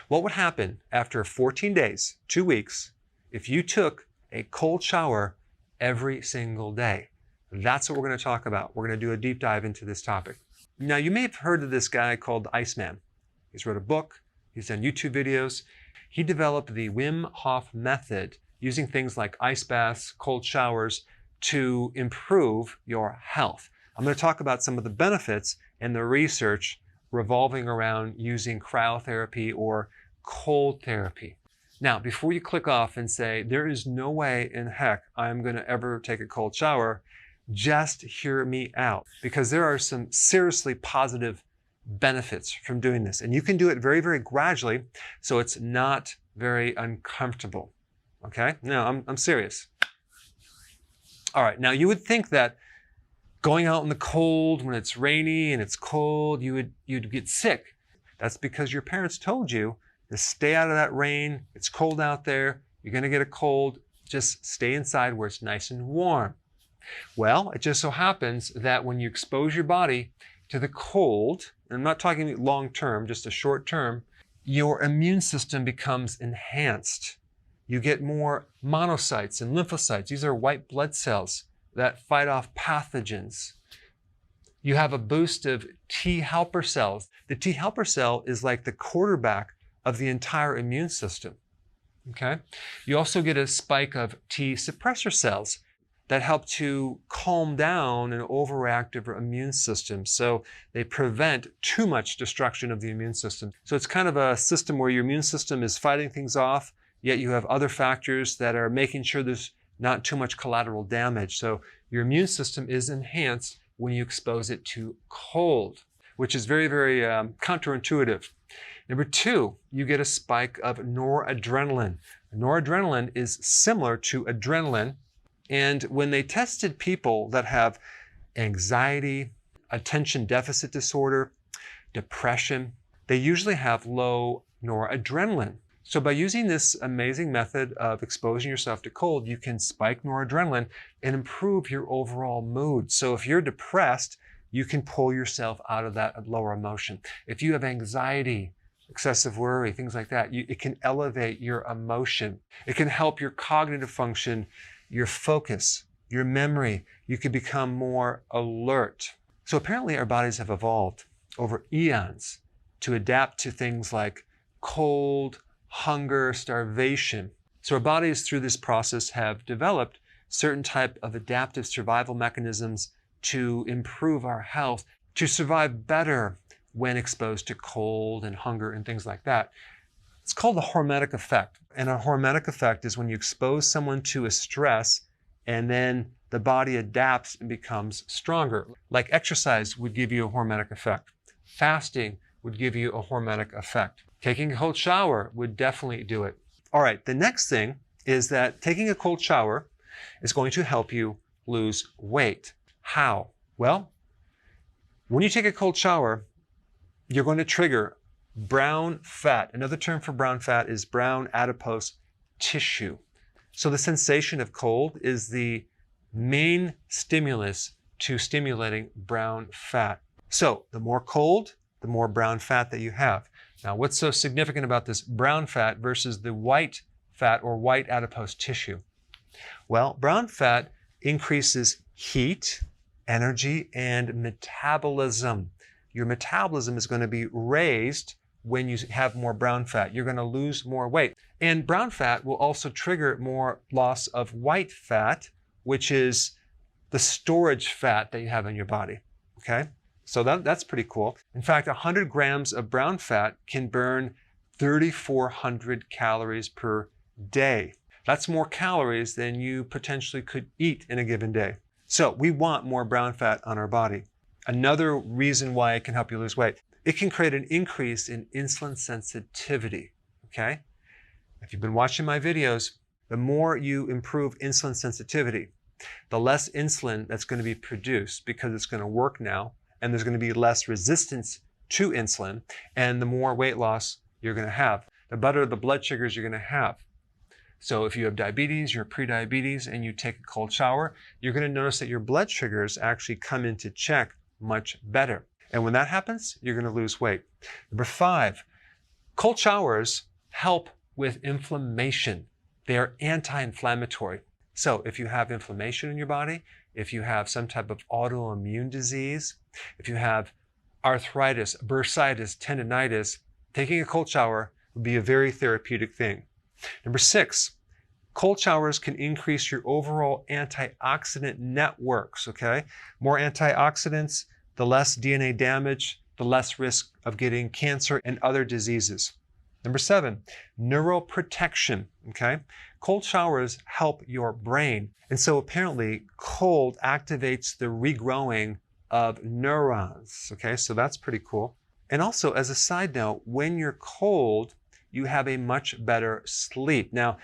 What would happen after 14 days, 2 weeks, if you took a cold shower every single day? That's what we're going to talk about. We're going to do a deep dive into this topic. Now, you may have heard of this guy called Iceman. He's wrote a book. He's done YouTube videos. He developed the Wim Hof method using things like ice baths, cold showers to improve your health. I'm going to talk about some of the benefits and the research revolving around using cryotherapy or cold therapy. Now, before you click off and say, there is no way in heck I'm going to ever take a cold shower, just hear me out, because there are some seriously positive benefits from doing this. And you can do it very, very gradually, so it's not very uncomfortable. Okay? No, I'm serious. All right, now you would think that going out in the cold when it's rainy and it's cold, you'd get sick. That's because your parents told you to stay out of that rain. It's cold out there. You're going to get a cold. Just stay inside where it's nice and warm. Well, it just so happens that when you expose your body to the cold, and I'm not talking long term, just a short term, your immune system becomes enhanced. You get more monocytes and lymphocytes. These are white blood cells that fight off pathogens. You have a boost of T helper cells. The T helper cell is like the quarterback of the entire immune system. Okay? You also get a spike of T suppressor cells that help to calm down an overactive immune system. So they prevent too much destruction of the immune system. So it's kind of a system where your immune system is fighting things off, yet you have other factors that are making sure there's not too much collateral damage. So your immune system is enhanced when you expose it to cold, which is very, very counterintuitive. Number two, you get a spike of noradrenaline. Noradrenaline is similar to adrenaline. And when they tested people that have anxiety, attention deficit disorder, depression, they usually have low noradrenaline. So by using this amazing method of exposing yourself to cold, you can spike noradrenaline and improve your overall mood. So if you're depressed, you can pull yourself out of that lower emotion. If you have anxiety, excessive worry, things like that, it can elevate your emotion. It can help your cognitive function, your focus, your memory. You can become more alert. So apparently our bodies have evolved over eons to adapt to things like cold, hunger, starvation. So our bodies through this process have developed certain type of adaptive survival mechanisms to improve our health, to survive better when exposed to cold and hunger and things like that. It's called the hormetic effect. And a hormetic effect is when you expose someone to a stress and then the body adapts and becomes stronger. Like exercise would give you a hormetic effect. Fasting would give you a hormetic effect. Taking a cold shower would definitely do it. All right, the next thing is that taking a cold shower is going to help you lose weight. How? Well, when you take a cold shower, you're going to trigger brown fat. Another term for brown fat is brown adipose tissue. So the sensation of cold is the main stimulus to stimulating brown fat. So the more cold, the more brown fat that you have. Now, what's so significant about this brown fat versus the white fat or white adipose tissue? Well, brown fat increases heat, energy, and metabolism. Your metabolism is going to be raised when you have more brown fat. You're going to lose more weight. And brown fat will also trigger more loss of white fat, which is the storage fat that you have in your body. Okay? So that's pretty cool. In fact, 100 grams of brown fat can burn 3,400 calories per day. That's more calories than you potentially could eat in a given day. So we want more brown fat on our body. Another reason why it can help you lose weight, it can create an increase in insulin sensitivity, okay? If you've been watching my videos, the more you improve insulin sensitivity, the less insulin that's going to be produced because it's going to work now, and there's going to be less resistance to insulin, and the more weight loss you're going to have, the better the blood sugars you're going to have. So if you have diabetes, you're pre-diabetes, and you take a cold shower, you're going to notice that your blood sugars actually come into check much better. And when that happens, you're going to lose weight. Number 5, Cold showers help with inflammation. They are anti-inflammatory. So if you have inflammation in your body, if you have some type of autoimmune disease, if you have arthritis, bursitis, tendinitis, taking a cold shower would be a very therapeutic thing. Number 6, cold showers can increase your overall antioxidant networks, okay? More antioxidants, the less DNA damage, the less risk of getting cancer and other diseases. Number 7, neuroprotection, okay? Cold showers help your brain. And so apparently cold activates the regrowing of neurons, okay? So that's pretty cool. And also, as a side note, when you're cold, you have a much better sleep. Now,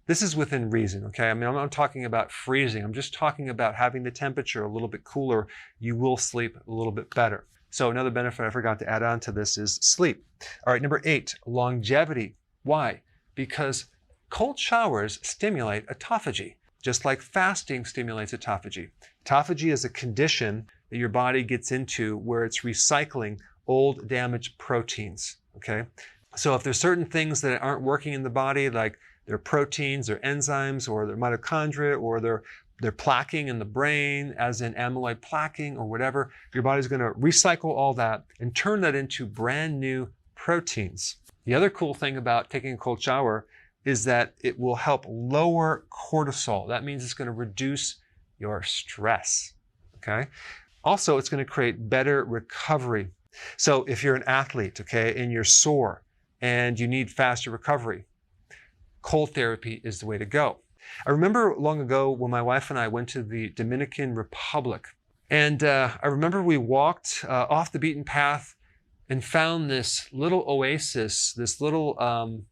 this is within reason, okay? I mean, I'm not talking about freezing. I'm just talking about having the temperature a little bit cooler. You will sleep a little bit better. So another benefit I forgot to add on to this is sleep. All right, number 8, longevity. Why? Because cold showers stimulate autophagy, just like fasting stimulates autophagy. Autophagy is a condition that your body gets into where it's recycling old damaged proteins, okay? So if there's certain things that aren't working in the body, like their proteins or enzymes or their mitochondria or they're plaquing in the brain, as in amyloid plaquing or whatever, your body's going to recycle all that and turn that into brand new proteins. The other cool thing about taking a cold shower is that it will help lower cortisol. That means it's going to reduce your stress, okay? Also, it's going to create better recovery. So if you're an athlete, okay, and you're sore and you need faster recovery, cold therapy is the way to go. I remember long ago when my wife and I went to the Dominican Republic, and I remember we walked off the beaten path and found this little oasis, this little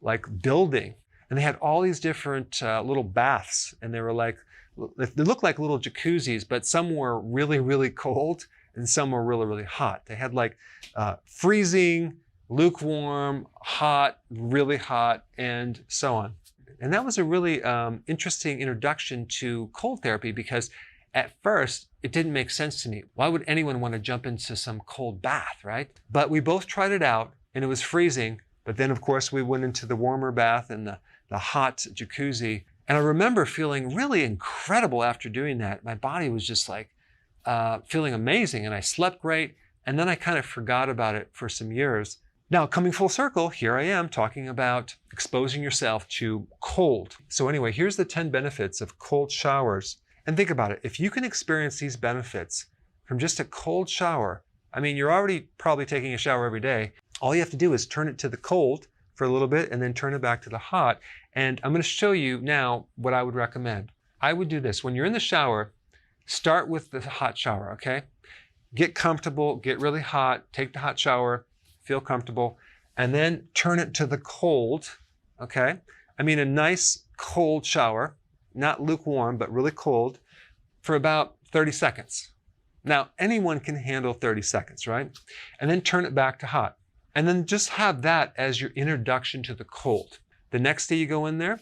like building, and they had all these different little baths, and they looked like little jacuzzis, but some were really, really cold and some were really, really hot. They had like freezing, lukewarm, hot, really hot, and so on. And that was a really interesting introduction to cold therapy, because at first it didn't make sense to me. Why would anyone want to jump into some cold bath, right? But we both tried it out and it was freezing. But then of course we went into the warmer bath and the hot jacuzzi. And I remember feeling really incredible after doing that. My body was just like feeling amazing, and I slept great. And then I kind of forgot about it for some years. Now, coming full circle, here I am talking about exposing yourself to cold. So anyway, here's the 10 benefits of cold showers. And think about it. If you can experience these benefits from just a cold shower, I mean, you're already probably taking a shower every day. All you have to do is turn it to the cold for a little bit and then turn it back to the hot. And I'm going to show you now what I would recommend. I would do this. When you're in the shower, start with the hot shower, okay? Get comfortable, get really hot, take the hot shower, feel comfortable, and then turn it to the cold, okay? I mean a nice cold shower, not lukewarm, but really cold, for about 30 seconds. Now, anyone can handle 30 seconds, right? And then turn it back to hot. And then just have that as your introduction to the cold. The next day you go in there,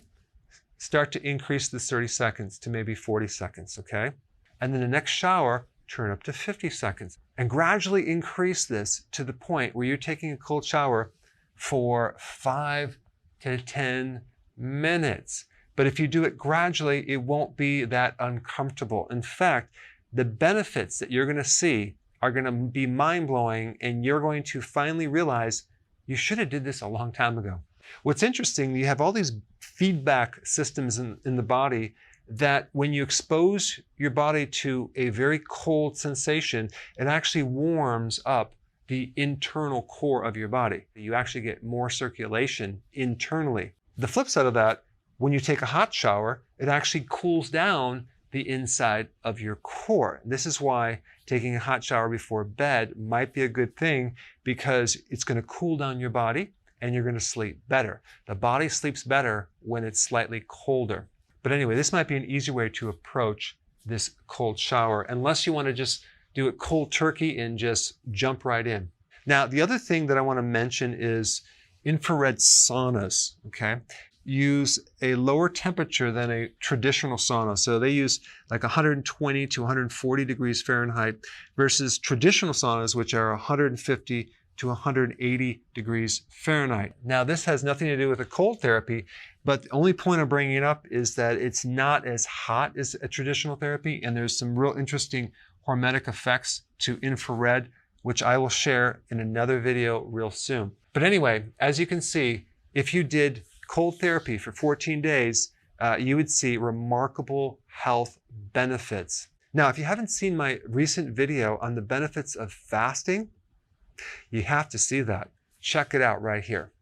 start to increase this 30 seconds to maybe 40 seconds, okay? And then the next shower, turn up to 50 seconds. And gradually increase this to the point where you're taking a cold shower for 5 to 10 minutes. But if you do it gradually, it won't be that uncomfortable. In fact, the benefits that you're going to see are going to be mind-blowing, and you're going to finally realize you should have did this a long time ago. What's interesting, you have all these feedback systems in the body that when you expose your body to a very cold sensation, it actually warms up the internal core of your body. You actually get more circulation internally. The flip side of that, when you take a hot shower, it actually cools down the inside of your core. This is why taking a hot shower before bed might be a good thing, because it's going to cool down your body and you're going to sleep better. The body sleeps better when it's slightly colder. But anyway, this might be an easy way to approach this cold shower, unless you want to just do it cold turkey and just jump right in. Now, the other thing that I want to mention is infrared saunas, okay? Use a lower temperature than a traditional sauna. So they use like 120 to 140 degrees Fahrenheit versus traditional saunas, which are 150 to 180 degrees Fahrenheit. Now, this has nothing to do with a cold therapy, but the only point I'm bringing it up is that it's not as hot as a traditional therapy, and there's some real interesting hormetic effects to infrared, which I will share in another video real soon. But anyway, as you can see, if you did cold therapy for 14 days, you would see remarkable health benefits. Now, if you haven't seen my recent video on the benefits of fasting, you have to see that. Check it out right here.